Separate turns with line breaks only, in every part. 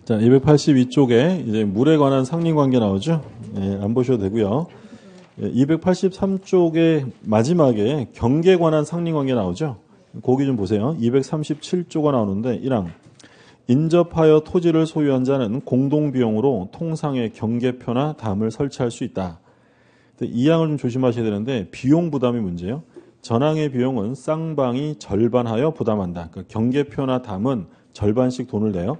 자, 282쪽에 이제 물에 관한 상린관계 나오죠? 예, 안 보셔도 되고요. 283쪽에 마지막에 경계에 관한 상린관계 나오죠? 거기 좀 보세요. 237조가 나오는데 1항 인접하여 토지를 소유한 자는 공동비용으로 통상의 경계표나 담을 설치할 수 있다. 2항을 좀 조심하셔야 되는데 비용 부담이 문제예요. 전항의 비용은 쌍방이 절반하여 부담한다. 그러니까 경계표나 담은 절반씩 돈을 내요.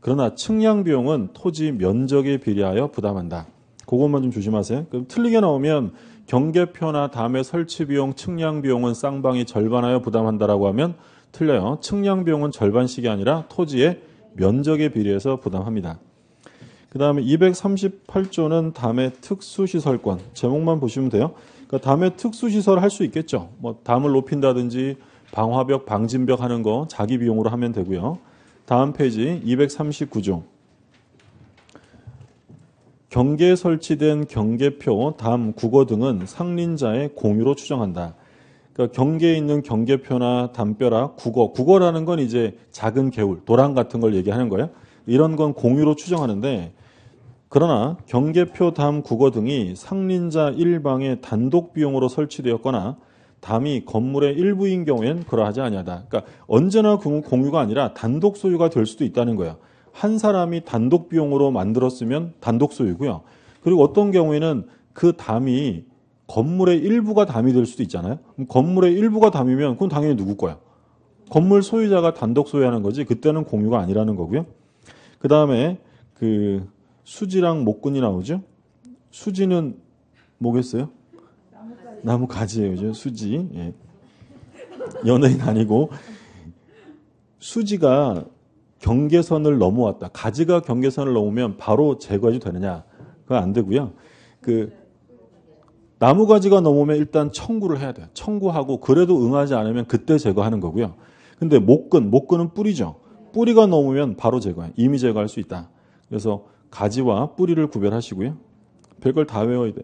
그러나 측량 비용은 토지 면적에 비례하여 부담한다. 그것만 좀 조심하세요. 그럼 틀리게 나오면 경계표나 담의 설치 비용, 측량 비용은 쌍방이 절반하여 부담한다라고 하면 틀려요. 측량 비용은 절반씩이 아니라 토지의 면적에 비례해서 부담합니다. 그 다음에 238조는 담의 특수시설권. 제목만 보시면 돼요. 그러니까 담의 특수시설 할 수 있겠죠. 뭐 담을 높인다든지 방화벽, 방진벽 하는 거 자기 비용으로 하면 되고요. 다음 페이지 239조. 경계에 설치된 경계표, 담, 국어 등은 상린자의 공유로 추정한다. 그러니까 경계에 있는 경계표나 담벼락, 국어라는 건 이제 작은 개울, 도랑 같은 걸 얘기하는 거예요. 이런 건 공유로 추정하는데 그러나 경계표, 담, 국어 등이 상린자 일방의 단독 비용으로 설치되었거나 담이 건물의 일부인 경우엔 그러하지 아니하다. 그러니까 언제나 공유가 아니라 단독 소유가 될 수도 있다는 거예요. 한 사람이 단독 비용으로 만들었으면 단독 소유고요. 그리고 어떤 경우에는 그 담이 건물의 일부가 담이 될 수도 있잖아요. 그럼 건물의 일부가 담이면 그건 당연히 누구 거야? 건물 소유자가 단독 소유하는 거지 그때는 공유가 아니라는 거고요. 그 다음에 그 수지랑 목근이 나오죠. 수지는 뭐겠어요? 나무 가지예요. 그죠? 수지. 예. 연예인 아니고 수지가 경계선을 넘어왔다. 가지가 경계선을 넘으면 바로 제거해도 되느냐? 그건 안 되고요. 그 나무 가지가 넘으면 일단 청구를 해야 돼요. 청구하고 그래도 응하지 않으면 그때 제거하는 거고요. 근데 목근은 뿌리죠. 뿌리가 넘으면 바로 제거해. 이미 제거할 수 있다. 그래서 가지와 뿌리를 구별하시고요. 별걸 다 외워야 돼.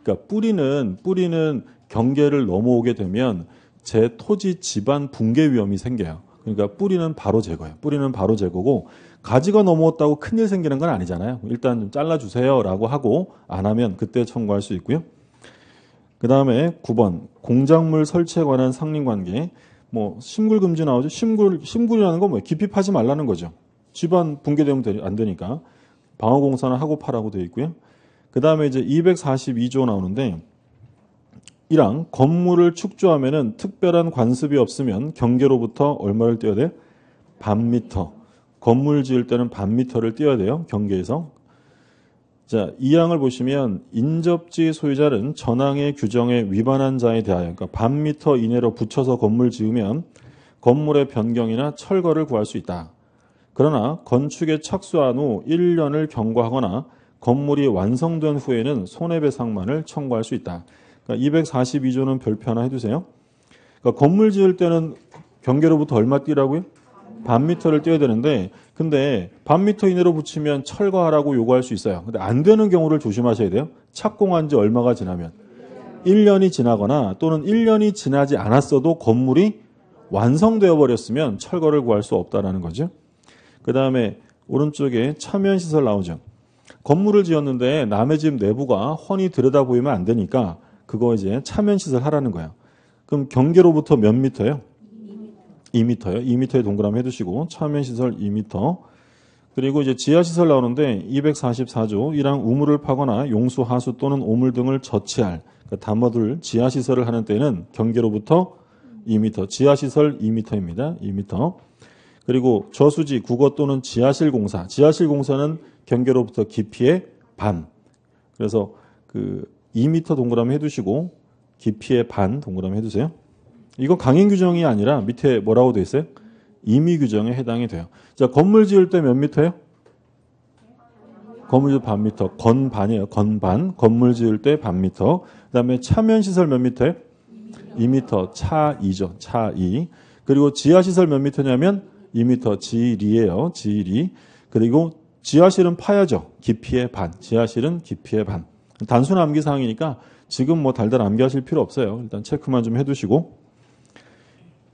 그러니까 뿌리는 경계를 넘어오게 되면 제 토지 집안 붕괴 위험이 생겨요. 그러니까 뿌리는 바로 제거예요. 뿌리는 바로 제거고 가지가 넘어왔다고 큰일 생기는 건 아니잖아요. 일단 좀 잘라주세요라고 하고 안 하면 그때 청구할 수 있고요. 그 다음에 9번 공작물 설치에 관한 상린관계. 뭐 심굴 금지 나오죠. 심굴이라는 건 뭐예요? 깊이 파지 말라는 거죠. 집안 붕괴되면 안 되니까 방어공사는 하고 파라고 되어 있고요. 그 다음에 이제 242조 나오는데 1항 건물을 축조하면은 특별한 관습이 없으면 경계로부터 얼마를 떼어야 돼요? 반미터. 건물 지을 때는 반미터를 떼어야 돼요. 경계에서. 자, 2항을 보시면 인접지 소유자는 전항의 규정에 위반한 자에 대하여 그러니까 반미터 이내로 붙여서 건물 지으면 건물의 변경이나 철거를 구할 수 있다. 그러나 건축에 착수한 후 1년을 경과하거나 건물이 완성된 후에는 손해배상만을 청구할 수 있다. 그러니까 242조는 별표 하나 해두세요. 그러니까 건물 지을 때는 경계로부터 얼마 띄라고요? 반미터를 띄어야 되는데 근데 반미터 이내로 붙이면 철거하라고 요구할 수 있어요. 근데 안 되는 경우를 조심하셔야 돼요. 착공한 지 얼마가 지나면 1년이 지나거나 또는 1년이 지나지 않았어도 건물이 완성되어 버렸으면 철거를 구할 수 없다라는 거죠. 그 다음에 오른쪽에 차면시설 나오죠. 건물을 지었는데 남의 집 내부가 훤히 들여다보이면 안 되니까 그거 이제 차면시설 하라는 거예요. 그럼 경계로부터 몇 미터예요? 2미터요. 2미터에 동그라미 해두시고 차면시설 2미터. 그리고 이제 지하시설 나오는데 244조 1항 우물을 파거나 용수, 하수 또는 오물 등을 저치할 그러니까 담아둘 지하시설을 하는 때는 경계로부터 2미터. 지하시설 2미터입니다. 2미터. 그리고 저수지, 국어 또는 지하실 공사. 지하실 공사는 경계로부터 깊이의 반. 그래서 그 2m 동그라미 해두시고 깊이의 반 동그라미 해두세요. 이거 강행 규정이 아니라 밑에 뭐라고 돼 있어요? 임의 규정에 해당이 돼요. 자, 건물 지을 때 몇 미터예요? 건물 지을 반미터. 건반이에요. 건반. 건물 지을 때 반미터. 그 다음에 차면시설 몇 미터예요? 2m. 차2죠. 차2. 그리고 지하시설 몇 미터냐면 2m. 지리예요. 지리. 그리고 지하실은 파야죠. 깊이의 반. 지하실은 깊이의 반. 단순 암기사항이니까 지금 뭐 달달 암기하실 필요 없어요. 일단 체크만 좀 해두시고.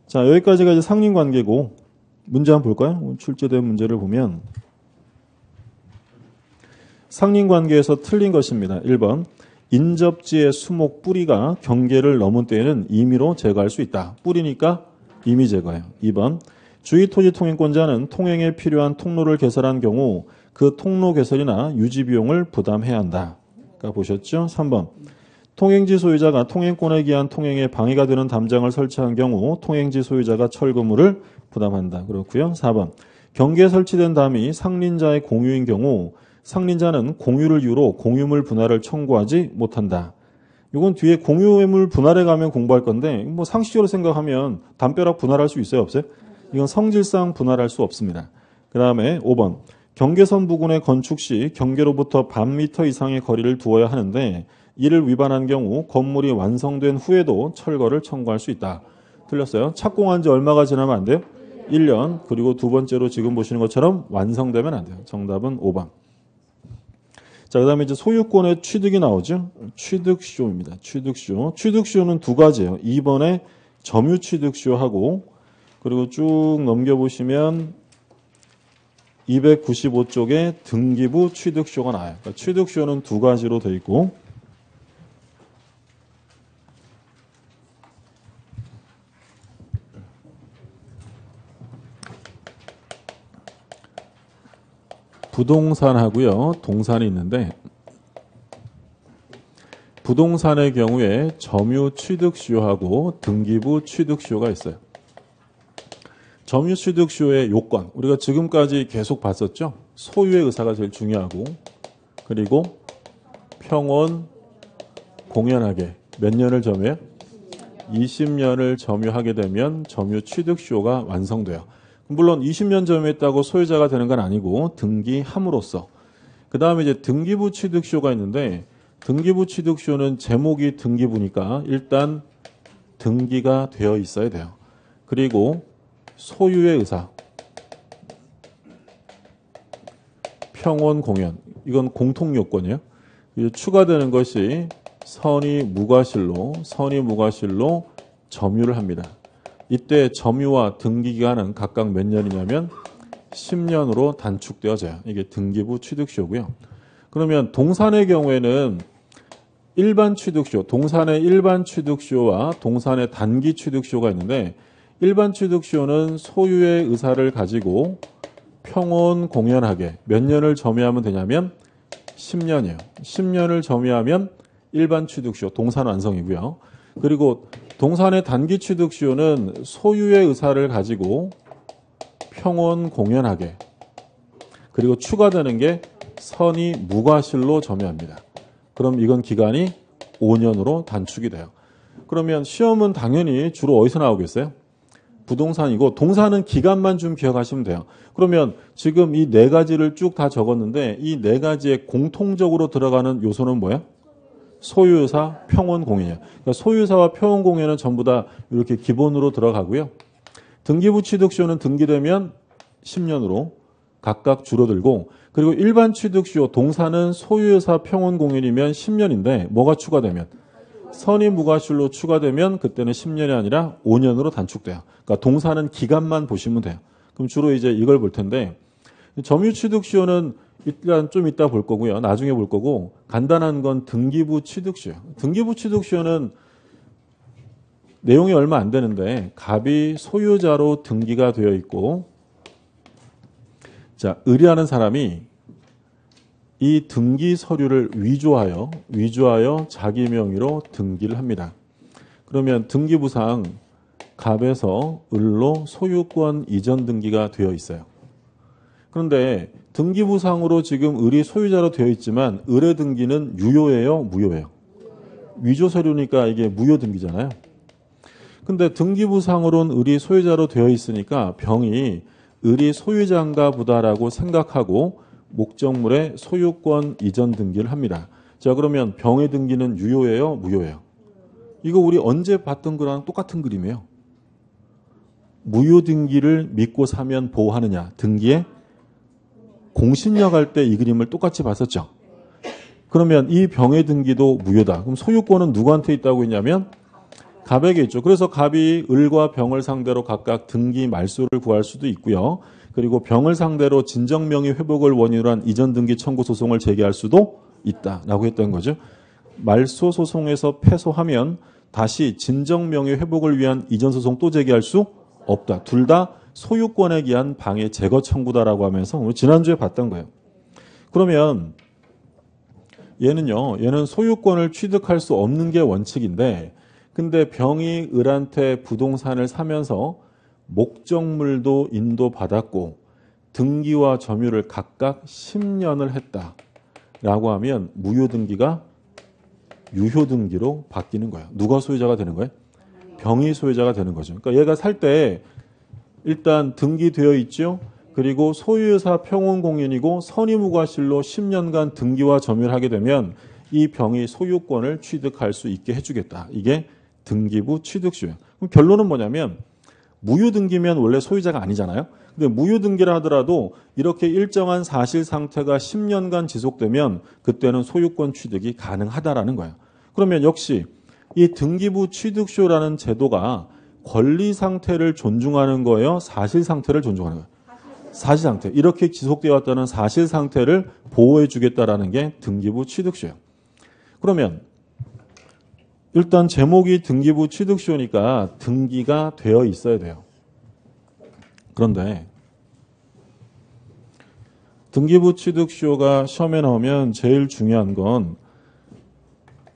자, 여기까지가 이제 상린관계고 문제 한번 볼까요? 출제된 문제를 보면 상린관계에서 틀린 것입니다. 1번 인접지의 수목 뿌리가 경계를 넘은 때에는 임의로 제거할 수 있다. 뿌리니까 임의 제거예요. 2번 주의토지 통행권자는 통행에 필요한 통로를 개설한 경우 그 통로 개설이나 유지 비용을 부담해야 한다. 그러니까 보셨죠? 3번 통행지 소유자가 통행권에 기한 통행에 방해가 되는 담장을 설치한 경우 통행지 소유자가 철거물을 부담한다. 그렇고요. 4번 경계에 설치된 담이 상린자의 공유인 경우 상린자는 공유를 이유로 공유물 분할을 청구하지 못한다. 이건 뒤에 공유물 분할에 가면 공부할 건데 뭐 상식적으로 생각하면 담벼락 분할할 수 있어요? 없어요? 이건 성질상 분할할 수 없습니다. 그 다음에 5번 경계선 부근의 건축 시 경계로부터 반 미터 이상의 거리를 두어야 하는데 이를 위반한 경우 건물이 완성된 후에도 철거를 청구할 수 있다. 틀렸어요. 착공한 지 얼마가 지나면 안 돼요? 1년. 그리고 두 번째로 지금 보시는 것처럼 완성되면 안 돼요. 정답은 5번. 자, 그 다음에 이제 소유권의 취득이 나오죠. 취득쇼입니다. 취득쇼. 취득쇼는 두 가지예요. 2번에 점유 취득쇼하고 그리고 쭉 넘겨보시면 295쪽에 등기부 취득쇼가 나와요. 그러니까 취득쇼는 두 가지로 되어 있고 부동산하고요. 동산이 있는데 부동산의 경우에 점유 취득쇼하고 등기부 취득쇼가 있어요. 점유 취득쇼의 요건 우리가 지금까지 계속 봤었죠. 소유의 의사가 제일 중요하고 그리고 평온 공연하게 몇 년을 점유해요? 20년을 점유하게 되면 점유 취득쇼가 완성돼요. 물론 20년 점유했다고 소유자가 되는 건 아니고 등기함으로써 그 다음에 이제 등기부 취득쇼가 있는데 등기부 취득쇼는 제목이 등기부니까 일단 등기가 되어 있어야 돼요. 그리고 소유의 의사, 평온 공연 이건 공통 요건이에요. 추가되는 것이 선의 무과실로 점유를 합니다. 이때 점유와 등기 기간은 각각 몇 년이냐면 10년으로 단축되어져요. 이게 등기부 취득쇼고요. 그러면 동산의 경우에는 일반 취득쇼, 동산의 일반 취득쇼와 동산의 단기 취득쇼가 있는데 일반 취득쇼는 소유의 의사를 가지고 평온 공연하게 몇 년을 점유하면 되냐면 10년이에요. 10년을 점유하면 일반 취득쇼, 동산 완성이고요. 그리고 동산의 단기 취득쇼는 소유의 의사를 가지고 평온 공연하게 그리고 추가되는 게 선의 무과실로 점유합니다. 그럼 이건 기간이 5년으로 단축이 돼요. 그러면 시험은 당연히 주로 어디서 나오겠어요? 부동산이고 동산은 기간만 좀 기억하시면 돼요. 그러면 지금 이 네 가지를 쭉 다 적었는데 이 네 가지에 공통적으로 들어가는 요소는 뭐예요? 소유의사, 평온공연이에요. 그러니까 소유의사와 평온공연은 전부 다 이렇게 기본으로 들어가고요. 등기부 취득쇼는 등기되면 10년으로 각각 줄어들고 그리고 일반 취득쇼 동산은 소유의사 평온공연이면 10년인데 뭐가 추가되면 선의 무과실로 추가되면 그때는 10년이 아니라 5년으로 단축돼요. 그러니까 동산은 기간만 보시면 돼요. 그럼 주로 이제 이걸 볼 텐데 점유 취득쇼는 일단 좀 이따 볼 거고요. 나중에 볼 거고 간단한 건 등기부 취득쇼예요. 등기부 취득쇼는 내용이 얼마 안 되는데 갑이 소유자로 등기가 되어 있고 자, 의뢰하는 사람이 이 등기 서류를 위조하여 자기 명의로 등기를 합니다. 그러면 등기부상 갑에서 을로 소유권 이전 등기가 되어 있어요. 그런데 등기부상으로 지금 을이 소유자로 되어 있지만 을의 등기는 유효예요? 무효예요? 위조 서류니까 이게 무효 등기잖아요. 근데 등기부상으로는 을이 소유자로 되어 있으니까 병이 을이 소유자인가 보다라고 생각하고 목적물의 소유권 이전 등기를 합니다. 자, 그러면 병의 등기는 유효예요? 무효예요? 이거 우리 언제 봤던 거랑 똑같은 그림이에요. 무효 등기를 믿고 사면 보호하느냐. 등기에 공신력 할 때 이 그림을 똑같이 봤었죠. 그러면 이 병의 등기도 무효다. 그럼 소유권은 누구한테 있다고 했냐면 갑에게 있죠. 그래서 갑이 을과 병을 상대로 각각 등기 말소를 구할 수도 있고요. 그리고 병을 상대로 진정명의 회복을 원인으로 한 이전 등기 청구 소송을 제기할 수도 있다라고 했던 거죠. 말소 소송에서 패소하면 다시 진정명의 회복을 위한 이전 소송 또 제기할 수 없다. 둘 다 소유권에 기한 방해 제거 청구다라고 하면서 오늘 지난주에 봤던 거예요. 그러면 얘는 소유권을 취득할 수 없는 게 원칙인데 근데 병이 을한테 부동산을 사면서 목적물도 인도받았고 등기와 점유를 각각 10년을 했다라고 하면 무효등기가 유효등기로 바뀌는 거예요. 누가 소유자가 되는 거예요? 병이 소유자가 되는 거죠. 그러니까 얘가 살 때 일단 등기되어 있죠. 그리고 소유유사 평온공인이고 선의무과실로 10년간 등기와 점유를 하게 되면 이 병이 소유권을 취득할 수 있게 해주겠다. 이게 등기부 취득수예요. 그럼 결론은 뭐냐면 무효등기면 원래 소유자가 아니잖아요. 근데 무효등기라 하더라도 이렇게 일정한 사실 상태가 10년간 지속되면 그때는 소유권 취득이 가능하다라는 거예요. 그러면 역시 이 등기부 취득쇼라는 제도가 권리 상태를 존중하는 거예요? 사실 상태를 존중하는 거예요? 사실 상태. 이렇게 지속되어 왔다는 사실 상태를 보호해 주겠다라는 게 등기부 취득쇼예요. 그러면 일단 제목이 등기부 취득쇼니까 등기가 되어 있어야 돼요. 그런데 등기부 취득쇼가 시험에 나오면 제일 중요한 건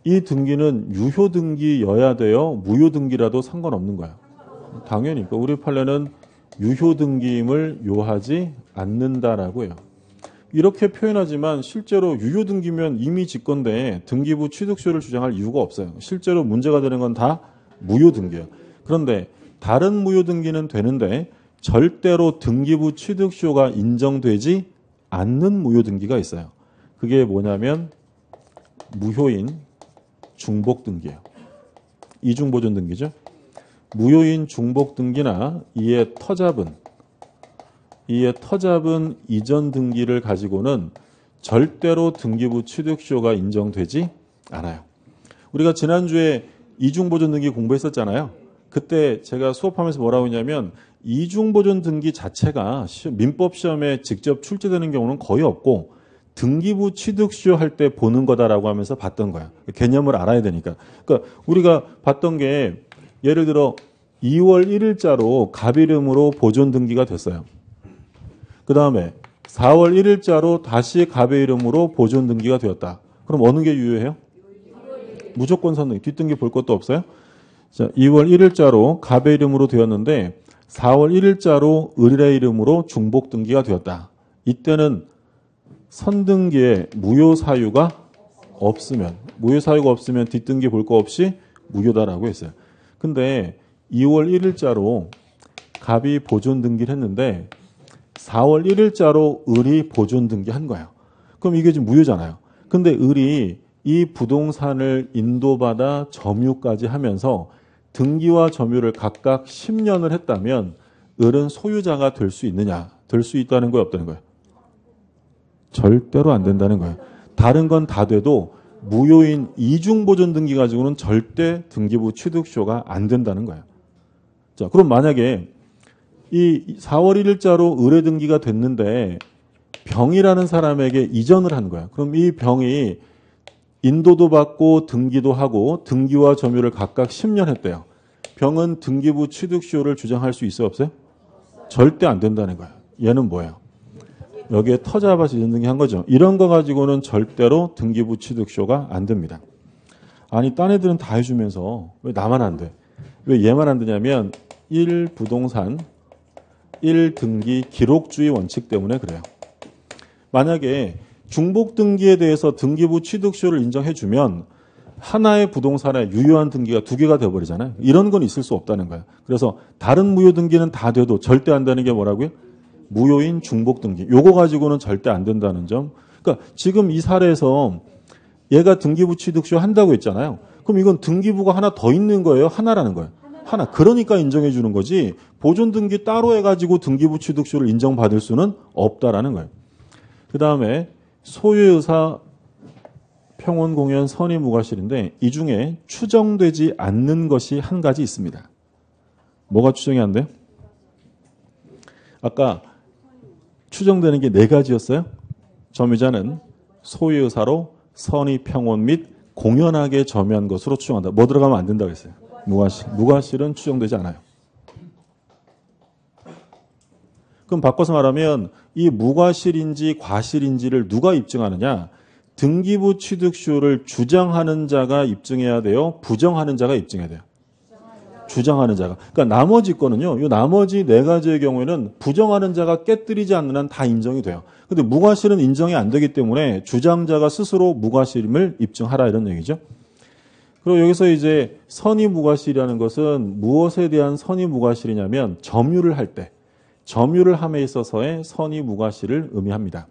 이 등기는 유효 등기여야 돼요? 무효 등기라도 상관없는 거야. 당연히. 그러니까 우리 판례는 유효 등기임을 요하지 않는다라고 해요. 이렇게 표현하지만 실제로 유효 등기면 이미 직건데 등기부 취득쇼를 주장할 이유가 없어요. 실제로 문제가 되는 건 다 무효 등기예요. 그런데 다른 무효 등기는 되는데 절대로 등기부 취득쇼가 인정되지 않는 무효 등기가 있어요. 그게 뭐냐면 무효인 중복 등기예요. 이중 보존 등기죠. 무효인 중복 등기나 이에 터잡은 이전 등기를 가지고는 절대로 등기부 취득쇼가 인정되지 않아요. 우리가 지난주에 이중 보존 등기 공부했었잖아요. 그때 제가 수업하면서 뭐라고 했냐면 이중 보존 등기 자체가 민법 시험에 직접 출제되는 경우는 거의 없고 등기부 취득쇼 할 때 보는 거다라고 하면서 봤던 거야. 개념을 알아야 되니까. 그러니까 우리가 봤던 게 예를 들어 2월 1일자로 갑 이름으로 보존 등기가 됐어요. 그 다음에 4월 1일자로 다시 갑의 이름으로 보존 등기가 되었다. 그럼 어느 게 유효해요? 무조건 선등기. 뒷등기 볼 것도 없어요? 자, 2월 1일자로 갑의 이름으로 되었는데 4월 1일자로 을의 이름으로 중복 등기가 되었다. 이때는 선등기에 무효 사유가 없으면 뒷등기 볼 거 없이 무효다라고 했어요. 근데 2월 1일자로 갑이 보존 등기를 했는데 4월 1일자로 을이 보존 등기한 거예요. 그럼 이게 지금 무효잖아요. 근데 을이 이 부동산을 인도받아 점유까지 하면서 등기와 점유를 각각 10년을 했다면 을은 소유자가 될 수 있느냐? 될 수 있다는 거예요? 없다는 거예요? 절대로 안 된다는 거예요. 다른 건 다 돼도 무효인 이중보존 등기 가지고는 절대 등기부 취득쇼가 안 된다는 거예요. 자, 그럼 만약에 이 4월 1일자로 의뢰 등기가 됐는데 병이라는 사람에게 이전을 한 거야. 그럼 이 병이 인도도 받고 등기도 하고 등기와 점유를 각각 10년 했대요. 병은 등기부 취득쇼를 주장할 수 있어요? 없어요? 절대 안 된다는 거예요. 얘는 뭐예요? 여기에 터잡아서 이전 등기 한 거죠. 이런 거 가지고는 절대로 등기부 취득쇼가 안 됩니다. 아니 딴 애들은 다 해주면서 왜 나만 안 돼? 왜 얘만 안 되냐면 1부동산 1등기 기록주의 원칙 때문에 그래요. 만약에 중복 등기에 대해서 등기부 취득쇼를 인정해주면 하나의 부동산에 유효한 등기가 두 개가 되어버리잖아요. 이런 건 있을 수 없다는 거예요. 그래서 다른 무효 등기는 다 돼도 절대 안 되는 게 뭐라고요? 무효인 중복 등기. 요거 가지고는 절대 안 된다는 점. 그러니까 지금 이 사례에서 얘가 등기부 취득쇼 한다고 했잖아요. 그럼 이건 등기부가 하나 더 있는 거예요? 하나라는 거예요? 하나. 그러니까 인정해 주는 거지 보존 등기 따로 해가지고 등기부 취득쇼를 인정받을 수는 없다라는 거예요. 그 다음에 소유의사 평원공연, 선의무과실인데 이 중에 추정되지 않는 것이 한 가지 있습니다. 뭐가 추정이 안 돼요? 아까 추정되는 게 네 가지였어요. 점유자는 소유의 의사로 선의, 평온 및 공연하게 점유한 것으로 추정한다. 뭐 들어가면 안 된다고 했어요? 무과실. 무과실은 추정되지 않아요. 그럼 바꿔서 말하면 이 무과실인지 과실인지를 누가 입증하느냐? 등기부 취득쇼를 주장하는 자가 입증해야 돼요? 부정하는 자가 입증해야 돼요? 주장하는 자가. 그러니까 나머지 거는요. 이 나머지 네 가지의 경우에는 부정하는 자가 깨뜨리지 않는 한 다 인정이 돼요. 근데 무과실은 인정이 안 되기 때문에 주장자가 스스로 무과실임을 입증하라 이런 얘기죠. 그리고 여기서 이제 선의무과실이라는 것은 무엇에 대한 선의무과실이냐면 점유를 할 때, 점유를 함에 있어서의 선의무과실을 의미합니다.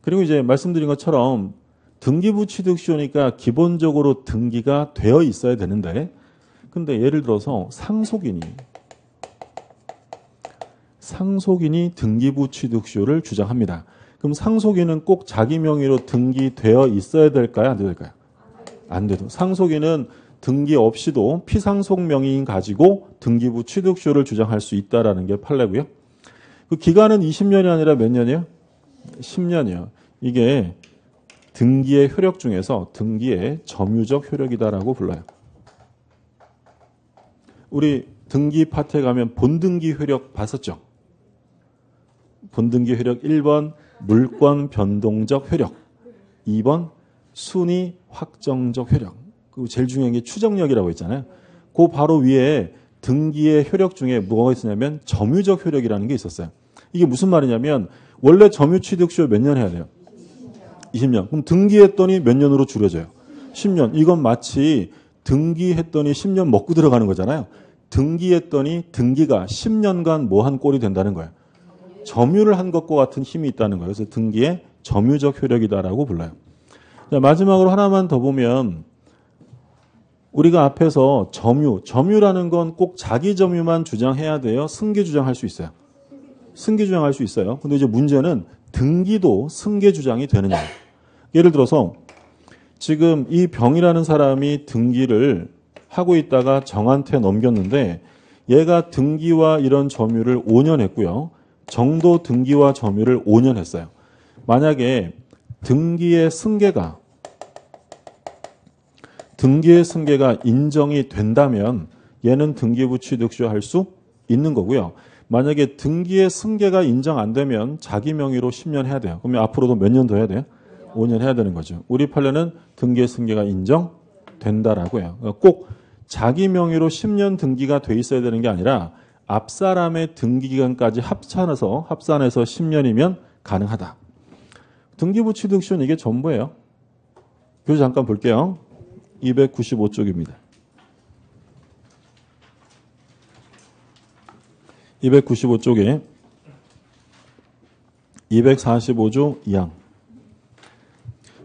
그리고 이제 말씀드린 것처럼 등기부 취득시효니까 기본적으로 등기가 되어 있어야 되는데, 근데 예를 들어서 상속인이 등기부 취득시효를 주장합니다. 그럼 상속인은 꼭 자기 명의로 등기되어 있어야 될까요? 안 될까요? 안 돼도. 상속인은 등기 없이도 피상속 명의인 가지고 등기부 취득시효를 주장할 수 있다라는 게 판례고요. 그 기간은 20년이 아니라 몇 년이에요? 10년이요. 이게 등기의 효력 중에서 등기의 점유적 효력이다라고 불러요. 우리 등기 파트에 가면 본등기 효력 봤었죠? 본등기 효력 1번 물권 변동적 효력, 2번 순위 확정적 효력, 그리고 제일 중요한 게 추정력이라고 있잖아요. 그 바로 위에 등기의 효력 중에 뭐가 있었냐면 점유적 효력이라는 게 있었어요. 이게 무슨 말이냐면 원래 점유취득시효 몇 년 해야 돼요? 20년. 그럼 등기했더니 몇 년으로 줄여져요? 10년. 이건 마치 등기했더니 10년 먹고 들어가는 거잖아요. 등기했더니 등기가 10년간 뭐 한 꼴이 된다는 거예요. 점유를 한 것과 같은 힘이 있다는 거예요. 그래서 등기의 점유적 효력이다라고 불러요. 자, 마지막으로 하나만 더 보면 우리가 앞에서 점유라는 건 꼭 자기 점유만 주장해야 돼요? 승계 주장할 수 있어요? 승계 주장할 수 있어요. 근데 이제 문제는 등기도 승계 주장이 되느냐. 예를 들어서 지금 이 병이라는 사람이 등기를 하고 있다가 정한테 넘겼는데 얘가 등기와 이런 점유를 5년 했고요. 정도 등기와 점유를 5년 했어요. 만약에 등기의 승계가 인정이 된다면 얘는 등기부 취득시효 할 수 있는 거고요. 만약에 등기의 승계가 인정 안 되면 자기 명의로 10년 해야 돼요. 그러면 앞으로도 몇 년 더 해야 돼요? 5년 해야 되는 거죠. 우리 판례는 등기의 승계가 인정된다라고 해요. 그러니까 꼭 자기 명의로 10년 등기가 돼 있어야 되는 게 아니라 앞사람의 등기기간까지 합산해서 10년이면 가능하다. 등기부 취득시효는 이게 전부예요. 교재 잠깐 볼게요. 295쪽입니다. 295쪽에 245조 2항.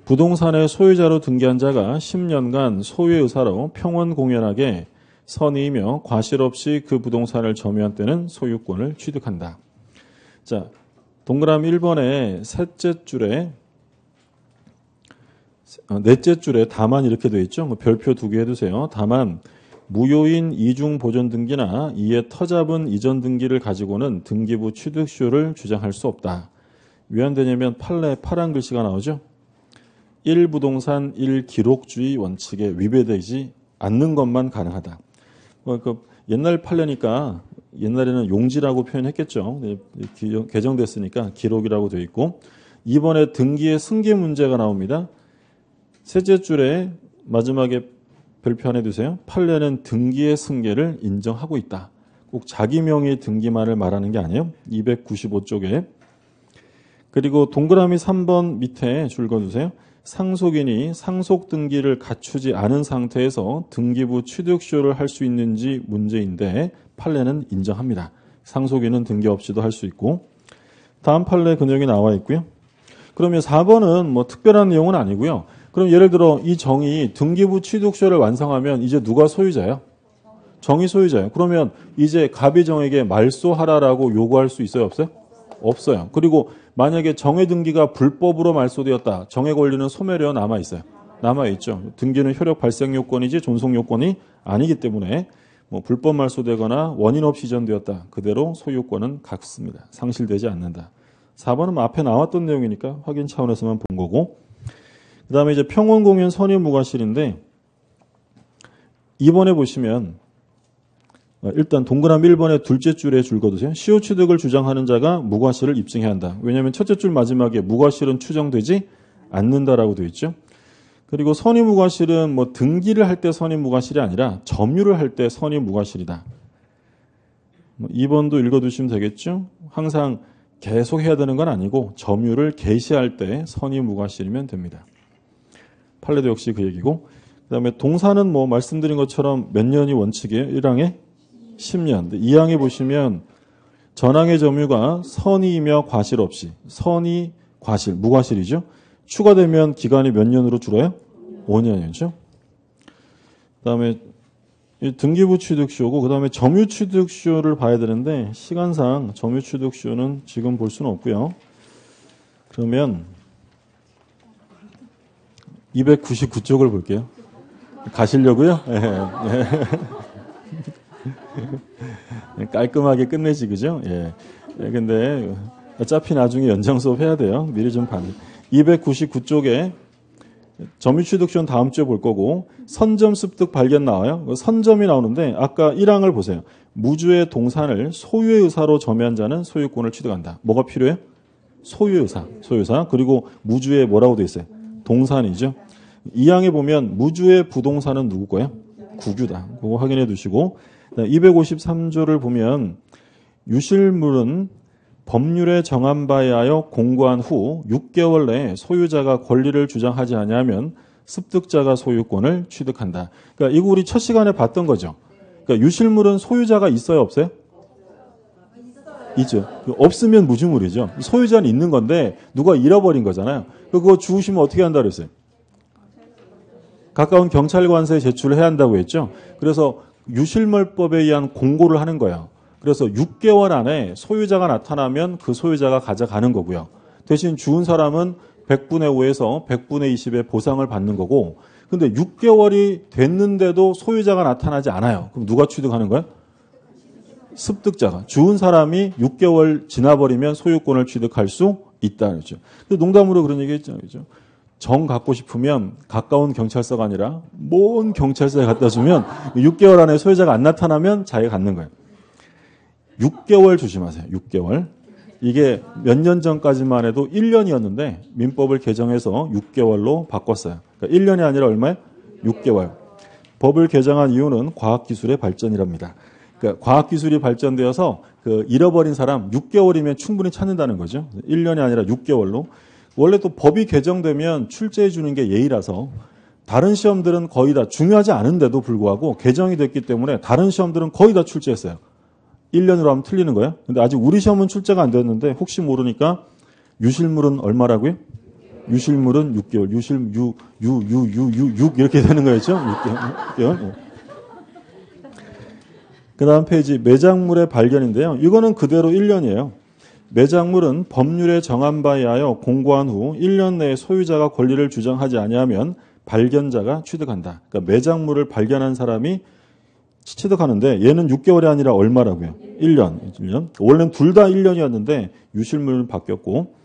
부동산의 소유자로 등기한 자가 10년간 소유의 의사로 평원공연하게 선의이며 과실 없이 그 부동산을 점유한 때는 소유권을 취득한다. 자, 동그라미 1번의 넷째 줄에 다만 이렇게 되어 있죠. 별표 2개 해두세요. 다만 무효인 이중 보존 등기나 이에 터잡은 이전 등기를 가지고는 등기부 취득시효를 주장할 수 없다. 왜 안 되냐면 판례 파란 글씨가 나오죠. 1부동산 1기록주의 원칙에 위배되지 않는 것만 가능하다. 옛날 판례니까 옛날에는 용지라고 표현했겠죠. 개정됐으니까 기록이라고 되어 있고, 이번에 등기의 승계 문제가 나옵니다. 셋째 줄에 마지막에 별표 하나 두세요. 판례는 등기의 승계를 인정하고 있다. 꼭 자기 명의 등기만을 말하는 게 아니에요. 295쪽에. 그리고 동그라미 3번 밑에 줄 그어두세요. 상속인이 상속 등기를 갖추지 않은 상태에서 등기부 취득시효를 할 수 있는지 문제인데 판례는 인정합니다. 상속인은 등기 없이도 할 수 있고. 다음 판례 근역이 나와 있고요. 그러면 4번은 뭐 특별한 내용은 아니고요. 그럼 예를 들어 이 정이 등기부 취득시효를 완성하면 이제 누가 소유자예요? 정이 소유자예요. 그러면 이제 갑이 정에게 말소하라라고 요구할 수 있어요? 없어요? 없어요. 그리고 만약에 정해 등기가 불법으로 말소되었다. 정해 권리는 소멸되어 남아있어요. 남아있죠. 등기는 효력 발생 요건이지 존속 요건이 아니기 때문에 뭐 불법 말소되거나 원인 없이 이전되었다. 그대로 소유권은 같습니다. 상실되지 않는다. 4번은 앞에 나왔던 내용이니까 확인 차원에서만 본 거고, 그 다음에 이제 평원공연 선의무과실인데 2번에 보시면 일단 동그라미 1번의 둘째 줄에 줄 거두세요. 시효 취득을 주장하는 자가 무과실을 입증해야 한다. 왜냐하면 첫째 줄 마지막에 무과실은 추정되지 않는다라고 되어 있죠. 그리고 선의무과실은 뭐 등기를 할 때 선의무과실이 아니라 점유를 할 때 선의무과실이다. 2번도 읽어두시면 되겠죠. 항상 계속 해야 되는 건 아니고 점유를 개시할 때 선의무과실이면 됩니다. 판례도 역시 그 얘기고, 그 다음에 동사는 뭐 말씀드린 것처럼 몇 년이 원칙이에요? 1항에 10년. 2항에 보시면 전항의 점유가 선의이며 과실 없이, 선의, 과실, 무과실이죠. 추가되면 기간이 몇 년으로 줄어요? 5년이죠. 그 다음에 등기부 취득쇼고, 그 다음에 점유 취득쇼를 봐야 되는데 시간상 점유 취득쇼는 지금 볼 수는 없고요. 그러면 299쪽을 볼게요. 가시려고요? 네. 깔끔하게 끝내지, 그죠? 예. 근데 어차피 나중에 연장 수업 해야 돼요. 미리 좀 봐. 299쪽에 점유취득쇼는 다음 주에 볼 거고, 선점 습득 발견 나와요. 선점이 나오는데 아까 1항을 보세요. 무주의 동산을 소유의 의사로 점유한 자는 소유권을 취득한다. 뭐가 필요해요? 소유의 의사. 소유의 의사. 그리고 무주의 뭐라고 돼 있어요? 동산이죠. 2항에 보면 무주의 부동산은 누구 거예요? 국유다. 그거 확인해 두시고, 253조를 보면 유실물은 법률에 정한 바에 의하여 공고한 후 6개월 내에 소유자가 권리를 주장하지 아니하면 습득자가 소유권을 취득한다. 그러니까 이거 우리 첫 시간에 봤던 거죠. 그러니까 유실물은 소유자가 있어요, 없어요? 있죠. 없으면 무주물이죠. 소유자는 있는 건데 누가 잃어버린 거잖아요. 그거 주우시면 어떻게 한다고 그랬어요? 가까운 경찰관서에 제출을 해야 한다고 했죠. 그래서 유실물법에 의한 공고를 하는 거예요. 그래서 6개월 안에 소유자가 나타나면 그 소유자가 가져가는 거고요. 대신 주운 사람은 100분의 5에서 100분의 20의 보상을 받는 거고, 근데 6개월이 됐는데도 소유자가 나타나지 않아요. 그럼 누가 취득하는 거예요? 습득자가. 주운 사람이 6개월 지나버리면 소유권을 취득할 수 있다. 그렇죠. 농담으로 그런 얘기 했잖아요. 그렇죠? 정 갖고 싶으면 가까운 경찰서가 아니라 먼 경찰서에 갖다 주면 6개월 안에 소유자가 안 나타나면 자기가 갖는 거예요. 6개월 조심하세요. 6개월. 이게 몇 년 전까지만 해도 1년이었는데 민법을 개정해서 6개월로 바꿨어요. 그러니까 1년이 아니라 얼마예요? 6개월. 법을 개정한 이유는 과학기술의 발전이랍니다. 그러니까 과학기술이 발전되어서 그 잃어버린 사람 6개월이면 충분히 찾는다는 거죠. 1년이 아니라 6개월로. 원래 또 법이 개정되면 출제해 주는 게 예의라서 다른 시험들은 거의 다 중요하지 않은데도 불구하고 개정이 됐기 때문에 다른 시험들은 거의 다 출제했어요. 1년으로 하면 틀리는 거예요. 근데 아직 우리 시험은 출제가 안 됐는데 혹시 모르니까 유실물은 얼마라고요? 유실물은 6개월. 유실 6 이렇게 되는 거였죠? 6개월. 그다음 페이지 매장물의 발견인데요. 이거는 그대로 1년이에요. 매장물은 법률에 정한 바에 의하여 공고한 후 1년 내에 소유자가 권리를 주장하지 아니하면 발견자가 취득한다. 그러니까 매장물을 발견한 사람이 취득하는데 얘는 6개월이 아니라 얼마라고요? 1년. 원래는 둘 다 1년이었는데 유실물은 바뀌었고,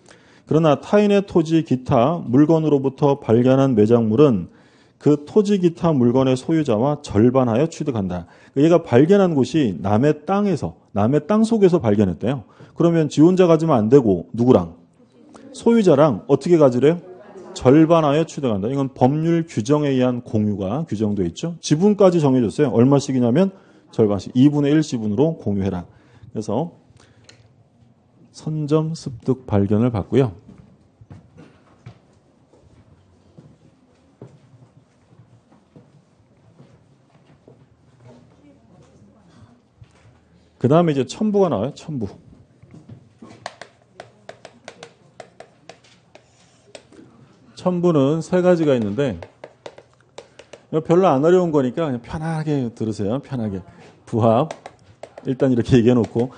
그러나 타인의 토지 기타 물건으로부터 발견한 매장물은 그 토지 기타 물건의 소유자와 절반하여 취득한다. 얘가 발견한 곳이 남의 땅에서, 남의 땅 속에서 발견했대요. 그러면 지 혼자 가지면 안 되고 누구랑? 소유자랑 어떻게 가지래요? 절반하여 취득한다. 이건 법률 규정에 의한 공유가 규정되어 있죠. 지분까지 정해졌어요. 얼마씩이냐면 절반씩 2분의 1 지분으로 공유해라. 그래서 선점 습득 발견을 받고요. 그 다음에 이제 첨부가 나와요. 첨부. 첨부는 세 가지가 있는데 별로 안 어려운 거니까 그냥 편하게 들으세요. 편하게. 부합. 일단 이렇게 얘기해 놓고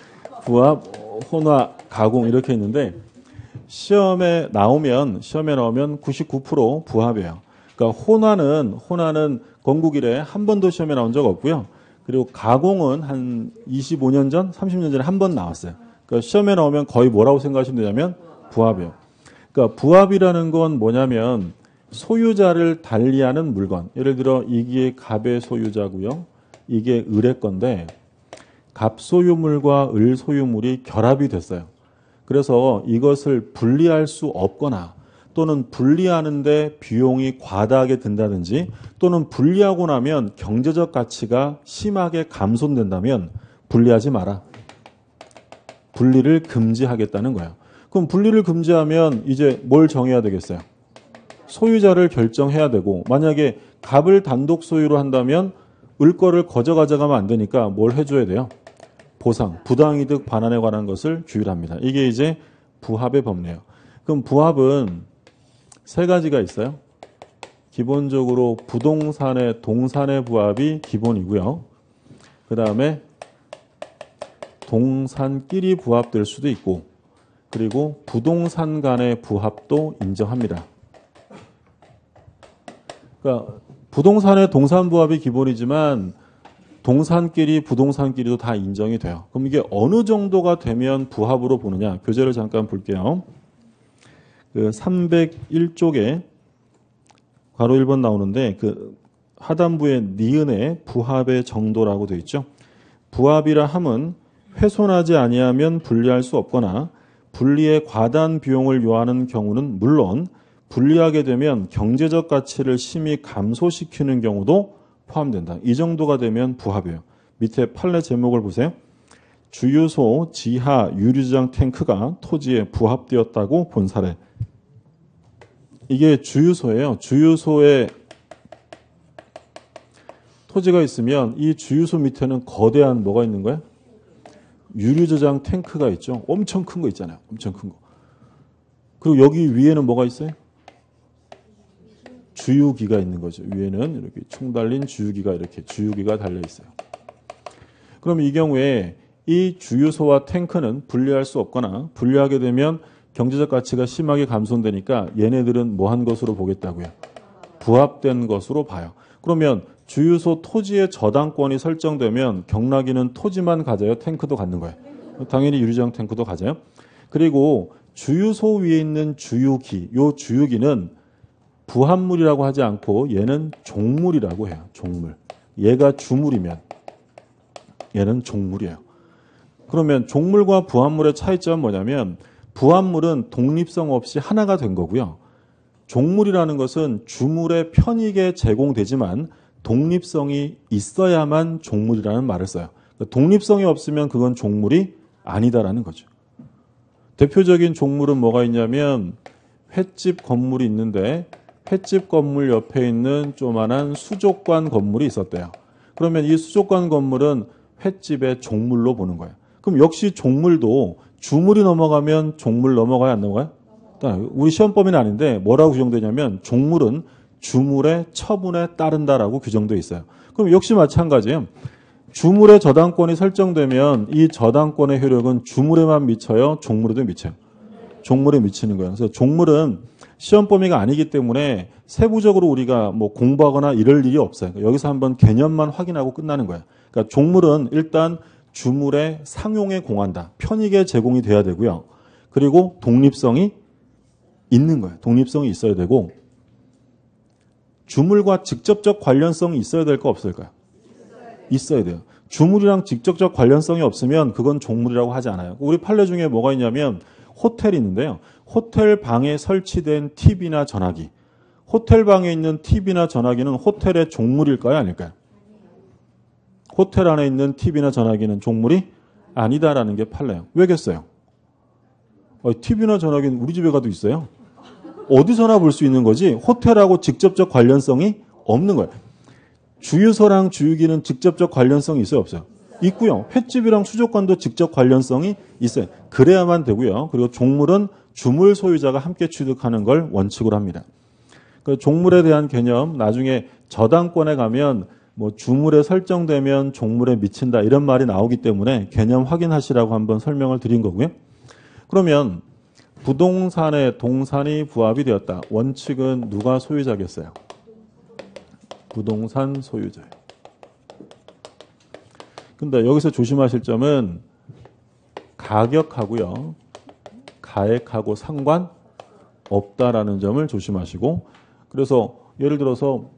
부합, 혼화, 가공 이렇게 있는데 시험에 나오면 99% 부합이에요. 그러니까 혼화는 건국 이래 한 번도 시험에 나온 적 없고요. 그리고 가공은 한 25년 전, 30년 전에 한 번 나왔어요. 그러니까 시험에 나오면 거의 뭐라고 생각하시면 되냐면 부합이에요. 그러니까 부합이라는 건 뭐냐면 소유자를 달리하는 물건. 예를 들어 이게 갑의 소유자고요. 이게 을의 건데 갑 소유물과 을 소유물이 결합이 됐어요. 그래서 이것을 분리할 수 없거나 또는 분리하는데 비용이 과다하게 든다든지 또는 분리하고 나면 경제적 가치가 심하게 감손된다면 분리하지 마라. 분리를 금지하겠다는 거예요. 그럼 분리를 금지하면 이제 뭘 정해야 되겠어요? 소유자를 결정해야 되고 만약에 갑을 단독 소유로 한다면 을 거를 가져가면 안 되니까 뭘 해줘야 돼요? 보상, 부당이득 반환에 관한 것을 규율합니다. 이게 이제 부합의 법례예요. 그럼 부합은 세 가지가 있어요. 기본적으로 부동산의 동산의 부합이 기본이고요. 그 다음에 동산끼리 부합될 수도 있고 그리고 부동산 간의 부합도 인정합니다. 그러니까 부동산의 동산 부합이 기본이지만 동산끼리 부동산끼리도 다 인정이 돼요. 그럼 이게 어느 정도가 되면 부합으로 보느냐? 교재를 잠깐 볼게요. 그 301쪽에 괄호 1번 나오는데 그 하단부에 니은의 부합의 정도라고 되어 있죠. 부합이라 함은 훼손하지 아니하면 분리할 수 없거나 분리에 과다한 비용을 요하는 경우는 물론 분리하게 되면 경제적 가치를 심히 감소시키는 경우도 포함된다. 이 정도가 되면 부합이에요. 밑에 판례 제목을 보세요. 주유소 지하 유류저장 탱크가 토지에 부합되었다고 본 사례. 이게 주유소예요. 주유소에 토지가 있으면 이 주유소 밑에는 거대한 뭐가 있는 거예요? 유류저장 탱크가 있죠. 엄청 큰 거 있잖아요. 엄청 큰 거. 그리고 여기 위에는 뭐가 있어요? 주유기가 있는 거죠. 위에는 이렇게 총 달린 주유기가 달려 있어요. 그럼 이 경우에 이 주유소와 탱크는 분리할 수 없거나 분리하게 되면 경제적 가치가 심하게 감손되니까 얘네들은 뭐 한 것으로 보겠다고요? 부합된 것으로 봐요. 그러면 주유소 토지의 저당권이 설정되면 경락이는 토지만 가져요? 탱크도 갖는 거예요? 당연히 유류저장 탱크도 가져요. 그리고 주유소 위에 있는 주유기, 요 주유기는 부합물이라고 하지 않고 얘는 종물이라고 해요. 종물. 얘가 주물이면 얘는 종물이에요. 그러면 종물과 부합물의 차이점은 뭐냐면 부합물은 독립성 없이 하나가 된 거고요. 종물이라는 것은 주물의 편익에 제공되지만 독립성이 있어야만 종물이라는 말을 써요. 그러니까 독립성이 없으면 그건 종물이 아니다라는 거죠. 대표적인 종물은 뭐가 있냐면 횟집 건물이 있는데 횟집 건물 옆에 있는 조만한 수족관 건물이 있었대요. 그러면 이 수족관 건물은 횟집의 종물로 보는 거예요. 그럼 역시 종물도 주물이 넘어가면 종물 넘어가요? 안 넘어가요? 우리 시험 범위는 아닌데 뭐라고 규정되냐면 종물은 주물의 처분에 따른다라고 규정되어 있어요. 그럼 역시 마찬가지예요. 주물의 저당권이 설정되면 이 저당권의 효력은 주물에만 미쳐요? 종물에도 미쳐요? 종물에 미치는 거예요. 그래서 종물은 시험 범위가 아니기 때문에 세부적으로 우리가 뭐 공부하거나 이럴 일이 없어요. 여기서 한번 개념만 확인하고 끝나는 거예요. 그러니까 종물은 일단 주물의 상용에 공한다. 편익에 제공이 돼야 되고요. 그리고 독립성이 있는 거예요. 독립성이 있어야 되고 주물과 직접적 관련성이 있어야 될까 없을까요? 있어야 돼요. 주물이랑 직접적 관련성이 없으면 그건 종물이라고 하지 않아요. 우리 판례 중에 뭐가 있냐면 호텔이 있는데요. 호텔 방에 설치된 TV나 전화기. 호텔 방에 있는 TV나 전화기는 호텔의 종물일까요? 아닐까요? 호텔 안에 있는 TV나 전화기는 종물이 아니다라는 게 판례예요. 왜겠어요? TV나 전화기는 우리 집에 가도 있어요. 어디서나 볼 수 있는 거지 호텔하고 직접적 관련성이 없는 거예요. 주유소랑 주유기는 직접적 관련성이 있어요? 없어요? 있고요. 횟집이랑 수족관도 직접 관련성이 있어요. 그래야만 되고요. 그리고 종물은 주물 소유자가 함께 취득하는 걸 원칙으로 합니다. 그 종물에 대한 개념 나중에 저당권에 가면 뭐 주물에 설정되면 종물에 미친다 이런 말이 나오기 때문에 개념 확인하시라고 한번 설명을 드린 거고요. 그러면 부동산에 동산이 부합이 되었다. 원칙은 누가 소유자겠어요? 부동산 소유자예요. 근데 여기서 조심하실 점은 가격하고요. 가액하고 상관없다라는 점을 조심하시고, 그래서 예를 들어서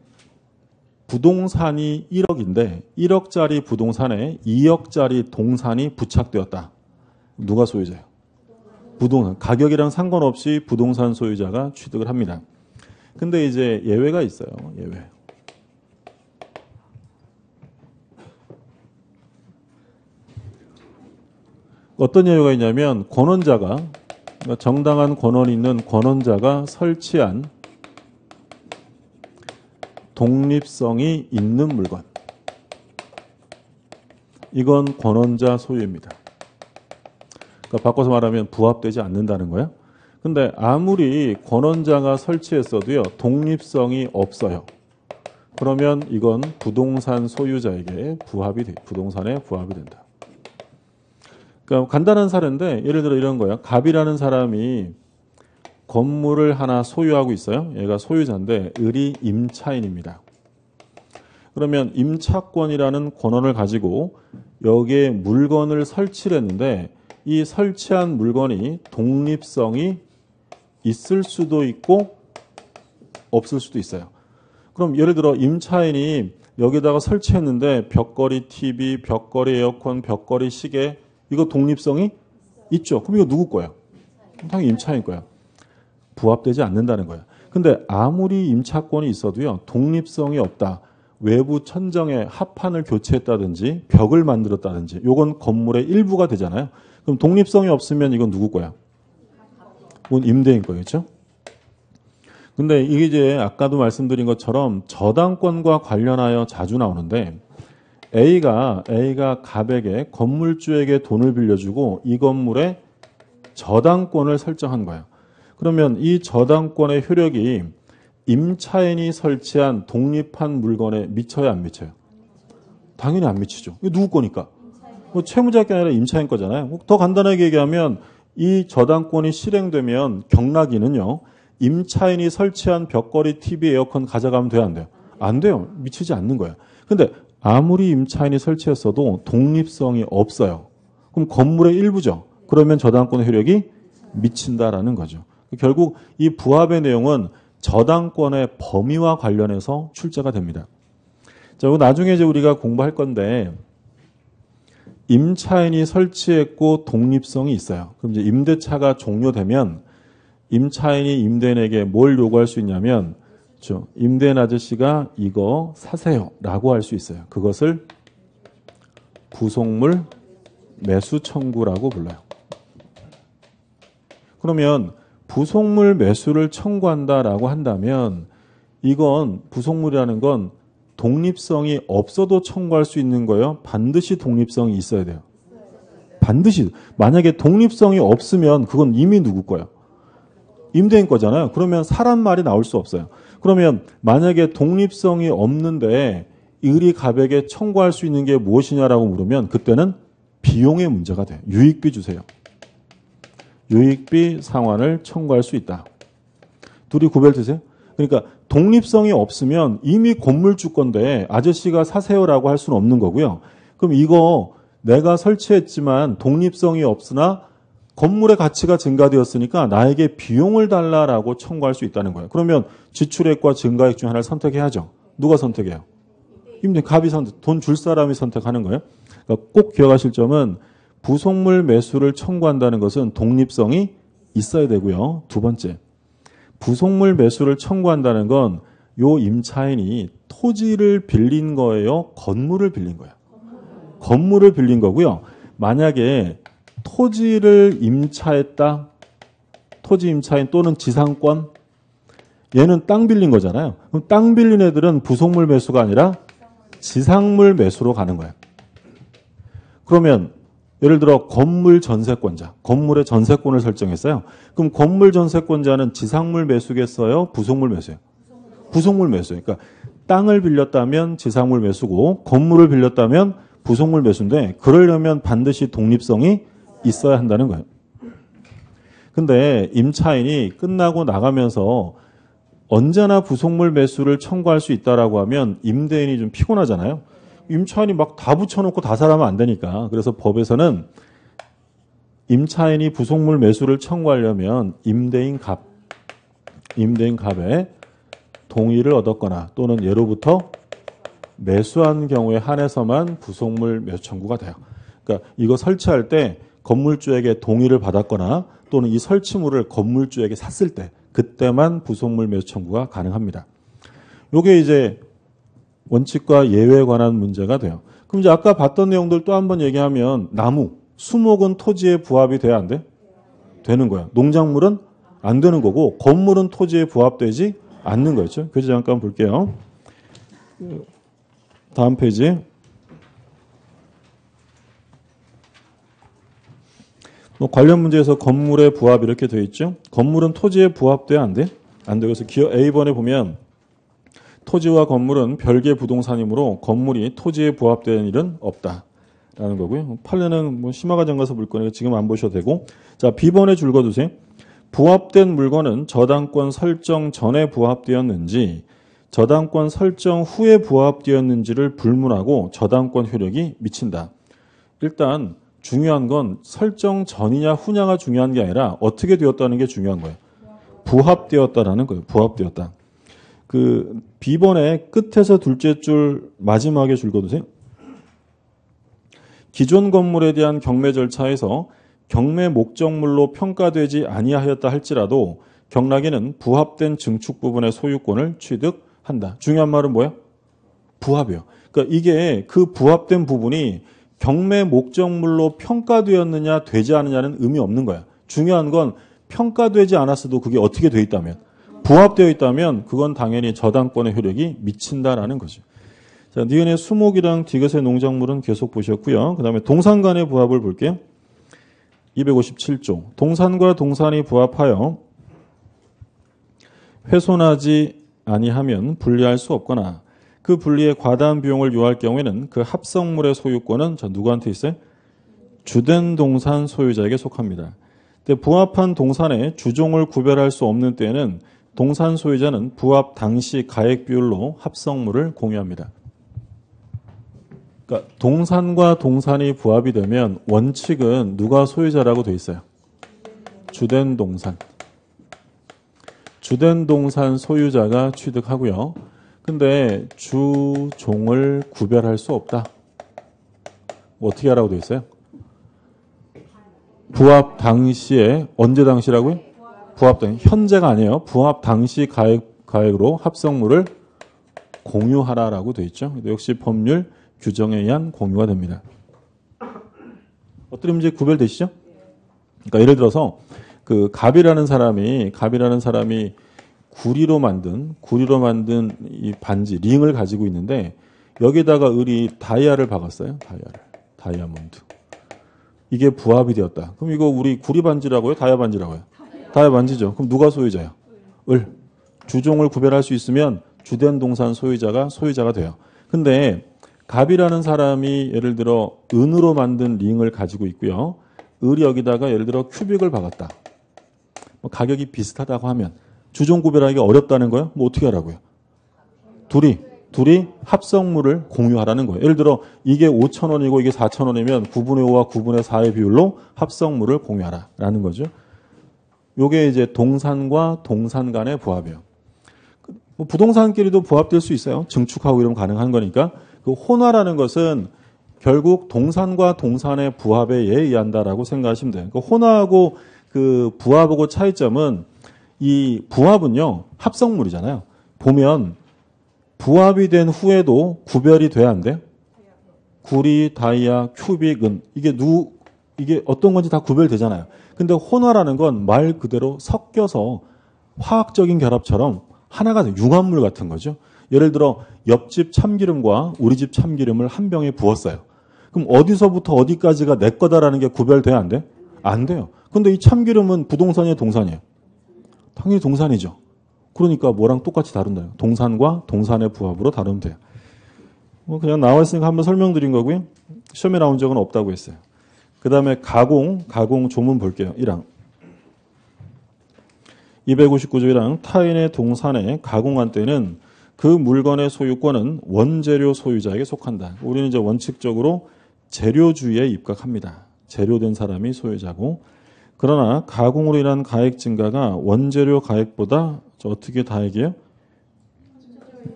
부동산이 1억인데 1억짜리 부동산에 2억짜리 동산이 부착되었다. 누가 소유자예요? 부동산. 가격이랑 상관없이 부동산 소유자가 취득을 합니다. 근데 이제 예외가 있어요. 예외. 어떤 예외가 있냐면 권원자가, 정당한 권한이 있는 권원자가 설치한 독립성이 있는 물건. 이건 권원자 소유입니다. 그러니까 바꿔서 말하면 부합되지 않는다는 거예요. 근데 아무리 권원자가 설치했어도요, 독립성이 없어요. 그러면 이건 부동산 소유자에게 부동산에 부합이 된다. 그러니까 간단한 사례인데, 예를 들어 이런 거예요. 갑이라는 사람이 건물을 하나 소유하고 있어요. 얘가 소유자인데 을이 임차인입니다. 그러면 임차권이라는 권한을 가지고 여기에 물건을 설치를 했는데 이 설치한 물건이 독립성이 있을 수도 있고 없을 수도 있어요. 그럼 예를 들어 임차인이 여기다가 설치했는데 벽걸이 TV, 벽걸이 에어컨, 벽걸이 시계, 이거 독립성이 있죠. 그럼 이거 누구 거예요? 당연히 임차인 거예요. 부합되지 않는다는 거예요. 근데 아무리 임차권이 있어도요, 독립성이 없다. 외부 천정에 합판을 교체했다든지 벽을 만들었다든지 이건 건물의 일부가 되잖아요. 그럼 독립성이 없으면 이건 누구 거야? 이건 임대인 거겠죠? 근데 이게 이제 아까도 말씀드린 것처럼 저당권과 관련하여 자주 나오는데 A가 갑에게 건물주에게 돈을 빌려주고 이 건물에 저당권을 설정한 거예요. 그러면 이 저당권의 효력이 임차인이 설치한 독립한 물건에 미쳐야 안 미쳐요? 당연히 안 미치죠. 이거 누구 거니까? 채무자가 아니라 임차인 거잖아요. 더 간단하게 얘기하면 이 저당권이 실행되면 경락인은요, 임차인이 설치한 벽걸이, TV, 에어컨 가져가면 돼요, 안 돼요? 안 돼요. 미치지 않는 거예요. 근데 아무리 임차인이 설치했어도 독립성이 없어요. 그럼 건물의 일부죠. 그러면 저당권의 효력이 미친다라는 거죠. 결국 이 부합의 내용은 저당권의 범위와 관련해서 출제가 됩니다. 자, 나중에 이제 우리가 공부할 건데 임차인이 설치했고 독립성이 있어요. 그럼 이제 임대차가 종료되면 임차인이 임대인에게 뭘 요구할 수 있냐면, 임대인 아저씨가 이거 사세요라고 할 수 있어요. 그것을 부속물 매수 청구라고 불러요. 그러면 부속물 매수를 청구한다라고 한다면 이건 부속물이라는 건 독립성이 없어도 청구할 수 있는 거예요? 반드시 독립성이 있어야 돼요? 반드시. 만약에 독립성이 없으면 그건 이미 누구 거예요? 임대인 거잖아요. 그러면 사람 말이 나올 수 없어요. 그러면 만약에 독립성이 없는데 을이 갑에게 청구할 수 있는 게 무엇이냐라고 물으면 그때는 비용의 문제가 돼요. 유익비 주세요. 유익비 상환을 청구할 수 있다. 둘이 구별되세요? 그러니까 독립성이 없으면 이미 건물주 건데 아저씨가 사세요라고 할 수는 없는 거고요. 그럼 이거 내가 설치했지만 독립성이 없으나 건물의 가치가 증가되었으니까 나에게 비용을 달라라고 청구할 수 있다는 거예요. 그러면 지출액과 증가액 중 하나를 선택해야죠. 누가 선택해요? 임대 갑이 돈 줄 사람이 선택하는 거예요. 그러니까 꼭 기억하실 점은 부속물 매수를 청구한다는 것은 독립성이 있어야 되고요. 두 번째, 부속물 매수를 청구한다는 건 요 임차인이 토지를 빌린 거예요? 건물을 빌린 거예요? 건물을 빌린 거고요. 만약에 토지를 임차했다. 토지 임차인 또는 지상권. 얘는 땅 빌린 거잖아요. 그럼 땅 빌린 애들은 부속물 매수가 아니라 지상물 매수로 가는 거예요. 그러면 예를 들어 건물 전세권자, 건물의 전세권을 설정했어요. 그럼 건물 전세권자는 지상물 매수겠어요? 부속물 매수예요? 부속물 매수예요. 그러니까 땅을 빌렸다면 지상물 매수고 건물을 빌렸다면 부속물 매수인데 그러려면 반드시 독립성이 있어야 한다는 거예요. 근데 임차인이 끝나고 나가면서 언제나 부속물 매수를 청구할 수 있다라고 하면 임대인이 좀 피곤하잖아요. 임차인이 막 다 붙여놓고 다 살아면 안 되니까. 그래서 법에서는 임차인이 부속물 매수를 청구하려면 임대인 갑의 동의를 얻었거나 또는 예로부터 매수한 경우에 한해서만 부속물 매수 청구가 돼요. 그러니까 이거 설치할 때 건물주에게 동의를 받았거나 또는 이 설치물을 건물주에게 샀을 때 그때만 부속물 매수 청구가 가능합니다. 이게 이제 원칙과 예외에 관한 문제가 돼요. 그럼 이제 아까 봤던 내용들 또 한번 얘기하면 나무, 수목은 토지에 부합이 돼야 안 돼? 되는 거야. 농작물은 안 되는 거고 건물은 토지에 부합되지 않는 거였죠. 교재 잠깐 볼게요. 다음 페이지. 관련 문제에서 건물의 부합 이렇게 되어 있죠. 건물은 토지에 부합돼야 안 돼? 안 돼. 그래서 기호 A번에 보면 토지와 건물은 별개 부동산이므로 건물이 토지에 부합되는 일은 없다라는 거고요. 판례는 뭐 심화과정 가서 볼 거니까 지금 안 보셔도 되고. 자, B번에 줄 거두세요. 부합된 물건은 저당권 설정 전에 부합되었는지 저당권 설정 후에 부합되었는지를 불문하고 저당권 효력이 미친다. 일단 중요한 건 설정 전이냐 후냐가 중요한 게 아니라 어떻게 되었다는 게 중요한 거예요. 부합되었다라는 거예요. 부합되었다. 그 B번에 끝에서 둘째 줄 마지막에 줄 거두세요. 기존 건물에 대한 경매 절차에서 경매 목적물로 평가되지 아니하였다 할지라도 경락에는 부합된 증축 부분의 소유권을 취득한다. 중요한 말은 뭐야? 부합이요. 그러니까 이게 그 부합된 부분이 경매 목적물로 평가되었느냐 되지 않느냐는 의미 없는 거야. 중요한 건 평가되지 않았어도 그게 어떻게 돼 있다면 부합되어 있다면 그건 당연히 저당권의 효력이 미친다라는 거죠. 자, 니은의 수목이랑 디귿의 농작물은 계속 보셨고요. 그 다음에 동산 간의 부합을 볼게요. 257조. 동산과 동산이 부합하여 훼손하지 아니하면 분리할 수 없거나 그 분리에 과다한 비용을 요할 경우에는 그 합성물의 소유권은 누구한테 있어요? 주된 동산 소유자에게 속합니다. 근데 부합한 동산의 주종을 구별할 수 없는 때에는 동산 소유자는 부합 당시 가액 비율로 합성물을 공유합니다. 그러니까 동산과 동산이 부합이 되면 원칙은 누가 소유자라고 돼 있어요? 주된 동산. 주된 동산 소유자가 취득하고요. 근데 주종을 구별할 수 없다. 어떻게 하라고 돼 있어요? 부합 당시에 언제 당시라고요? 부합 당시. 현재가 아니에요. 부합 당시 가액으로 합성물을 공유하라라고 돼 있죠. 역시 법률 규정에 의한 공유가 됩니다. 어떤 문제 구별되시죠? 그러니까 예를 들어서 그 갑이라는 사람이 구리로 만든 이 반지 링을 가지고 있는데 여기다가 을이 다이아를 박았어요. 다이아몬드. 이게 부합이 되었다. 그럼 이거 우리 구리 반지라고요? 다이아 반지라고요? 다이아 반지죠. 그럼 누가 소유자예요? 을. 주종을 구별할 수 있으면 주된 동산 소유자가 돼요. 근데 갑이라는 사람이 예를 들어 은으로 만든 링을 가지고 있고요. 을이 여기다가 예를 들어 큐빅을 박았다. 뭐 가격이 비슷하다고 하면 주종 구별하기가 어렵다는 거예요? 뭐 어떻게 하라고요? 둘이 합성물을 공유하라는 거예요. 예를 들어 이게 5,000원이고 이게 4,000원이면 9분의 5와 9분의 4의 비율로 합성물을 공유하라라는 거죠. 요게 이제 동산과 동산 간의 부합이에요. 뭐 부동산끼리도 부합될 수 있어요. 증축하고 이러면 가능한 거니까. 그 혼화라는 것은 결국 동산과 동산의 부합에 의한다라고 생각하시면 돼요. 그 혼화하고 그 부합하고 차이점은 이 부합은요 합성물이잖아요. 보면 부합이 된 후에도 구별이 돼야 안 돼요? 구리, 다이아, 큐빅은 이게 어떤 건지 다 구별되잖아요. 근데 혼화라는 건 말 그대로 섞여서 화학적인 결합처럼 하나가 돼요. 융합물 같은 거죠. 예를 들어 옆집 참기름과 우리 집 참기름을 한 병에 부었어요. 그럼 어디서부터 어디까지가 내 거다라는 게 구별돼야 안 돼? 안 돼요. 근데 이 참기름은 부동산이에요, 동산이에요? 당연히 동산이죠. 그러니까 뭐랑 똑같이 다룬다요. 동산과 동산의 부합으로 다루면 돼요. 뭐 그냥 나와 있으니까 한번 설명드린 거고요. 시험에 나온 적은 없다고 했어요. 그 다음에 가공 조문 볼게요. 1항. 259조이랑 타인의 동산에 가공한 때는 그 물건의 소유권은 원재료 소유자에게 속한다. 우리는 이제 원칙적으로 재료주의에 입각합니다. 재료된 사람이 소유자고, 그러나 가공으로 인한 가액 증가가 원재료 가액보다 어떻게 다액이에요?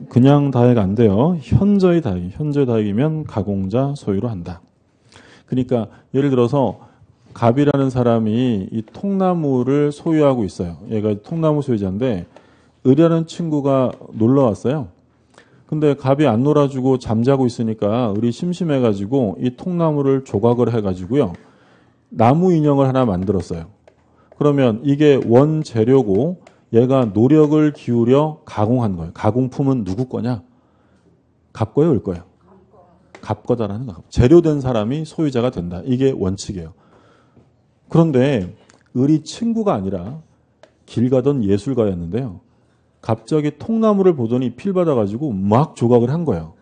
그냥 다액 안 돼요. 현저히 다액. 현저히 다액이면 가공자 소유로 한다. 그러니까 예를 들어서 갑이라는 사람이 이 통나무를 소유하고 있어요. 얘가 통나무 소유자인데 을이라는 친구가 놀러 왔어요. 근데 갑이 안 놀아주고 잠자고 있으니까 을이 심심해가지고 이 통나무를 조각을 해가지고요. 나무 인형을 하나 만들었어요. 그러면 이게 원재료고 얘가 노력을 기울여 가공한 거예요. 가공품은 누구 거냐? 갑 거예요, 을 거예요? 갑 거다라는 거. 재료된 사람이 소유자가 된다. 이게 원칙이에요. 그런데 을이 친구가 아니라 길 가던 예술가였는데요. 갑자기 통나무를 보더니 필 받아가지고 막 조각을 한 거예요.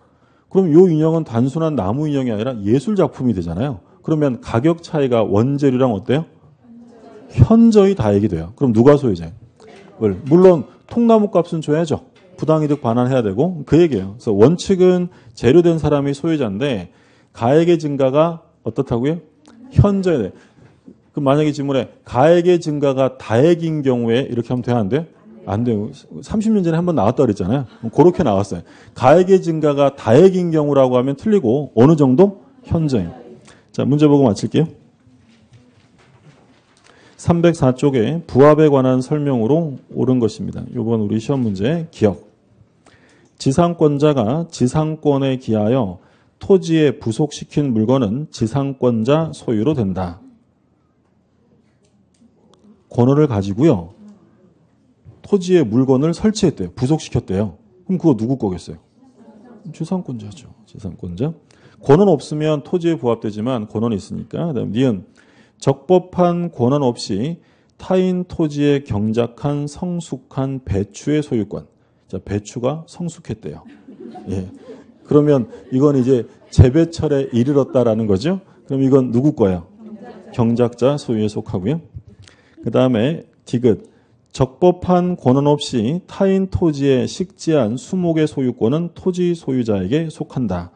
그럼 이 인형은 단순한 나무 인형이 아니라 예술 작품이 되잖아요. 그러면 가격 차이가 원재료랑 어때요? 현저히 다액이 돼요. 그럼 누가 소유자예요? 물론 통나무 값은 줘야죠. 부당이득 반환해야 되고 그 얘기예요. 그래서 원칙은 재료된 사람이 소유자인데 가액의 증가가 어떻다고요? 현저히 돼. 그럼 만약에 질문에 가액의 증가가 다액인 경우에 이렇게 하면 돼야 안 돼요? 안 돼요. 30년 전에 한번 나왔다 그랬잖아요. 그렇게 나왔어요. 가액의 증가가 다액인 경우라고 하면 틀리고 어느 정도? 현저히. 자, 문제 보고 마칠게요. 304쪽에 부합에 관한 설명으로 옳은 것입니다. 이번 우리 시험 문제 기억. 지상권자가 지상권에 기하여 토지에 부속시킨 물건은 지상권자 소유로 된다. 권한을 가지고요. 토지에 물건을 설치했대요. 부속시켰대요. 그럼 그거 누구 거겠어요? 지상권자죠. 지상권자. 권한 없으면 토지에 부합되지만 권한이 있으니까. 그다음 니은 적법한 권한 없이 타인 토지에 경작한 성숙한 배추의 소유권. 자, 배추가 성숙했대요. 예. 그러면 이건 이제 재배철에 이르렀다라는 거죠. 그럼 이건 누구 거예요? 경작자 소유에 속하고요. 그 다음에 디귿. 적법한 권한 없이 타인 토지에 식지한 수목의 소유권은 토지 소유자에게 속한다.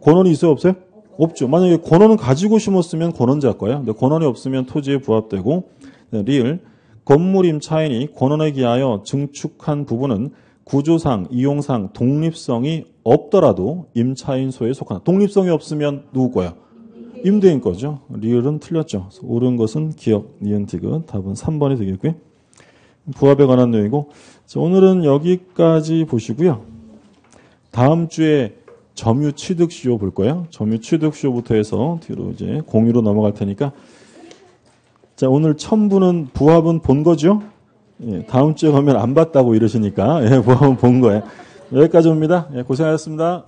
권한이 있어요, 없어요? 없죠. 만약에 권한은 가지고 심었으면 권한자 거예요. 근데 권한이 없으면 토지에 부합되고, 리을. 건물 임차인이 권한에 기하여 증축한 부분은 구조상, 이용상, 독립성이 없더라도 임차인 소유에 속한다. 독립성이 없으면 누구 거예요? 임대인 거죠. 리을은 틀렸죠. 옳은 것은 기억, 니은, 디귿. 답은 3번이 되겠고요. 부합에 관한 내용이고, 오늘은 여기까지 보시고요. 다음 주에 점유 취득 시효 볼 거예요. 점유 취득 시효부터 해서 뒤로 이제 공유로 넘어갈 테니까. 자, 오늘 첨부는 부합은 본 거죠? 예, 다음 주에 가면 안 봤다고 이러시니까, 예, 부합은 본 거예요. 여기까지 옵니다. 예, 고생하셨습니다.